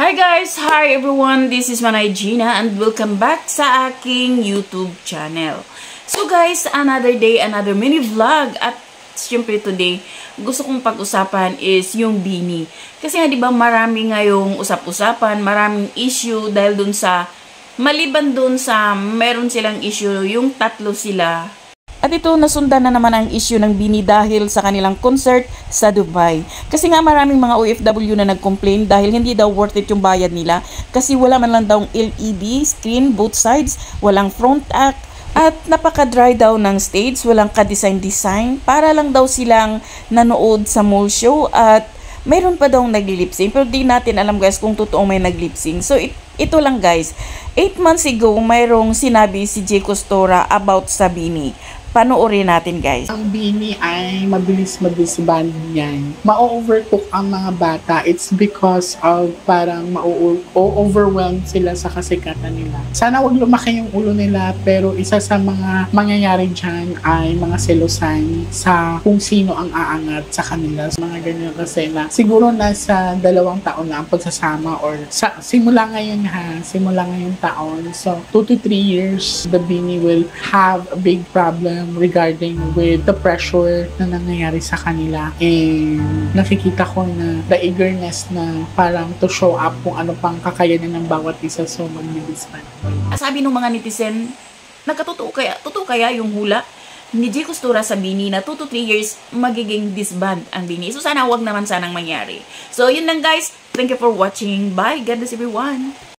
Hi guys! Hi everyone! This is Manay Gina and welcome back sa aking YouTube channel. So guys, another day, another mini vlog at syempre today, gusto kong pag-usapan is yung BINI. Kasi nga diba marami ngayong usap-usapan, maraming issue dahil dun sa, maliban dun sa meron silang issue, yung tatlo sila. At ito, nasundan na naman ang issue ng BINI dahil sa kanilang concert sa Dubai. Kasi nga maraming mga OFW na nag-complain dahil hindi daw worth it yung bayad nila. Kasi wala man lang daw LED screen both sides, walang front act, at napaka-dry daw ng stage, walang ka-design-design. Para lang daw silang nanood sa mall show at mayroon pa daw nag-lip-sync. Pero di natin alam guys kung totoong may nag-lip-sync. So ito lang guys, 8 months ago mayroong sinabi si Jay Costora about sa BINI. Panoorin natin guys. Ang BINI ay mabilis mag-disband yan. Ma-overcook ang mga bata. It's because of parang ma-overwhelm sila sa kasikatan nila. Sana wag lumaki yung ulo nila, pero isa sa mga mangyayari dyan ay mga selosan sa kung sino ang aangat sa kanila. Mga ganyan kasi na siguro nasa 2 taon na ang pagsasama or simula ngayon taon. So 2 to 3 years, the BINI will have a big problem regarding with the pressure na nangyayari sa kanila, and nakikita ko na the eagerness na parang to show up kung ano pang kakayanin ng bawat isa, so mag-disband. Sabi ng mga netizen, totoo kaya yung hula ni Jay Costora sa BINI na 2 to 3 years magiging disband ang BINI. So sana wag naman sanang mangyari. So yun lang guys, thank you for watching, bye, God bless everyone.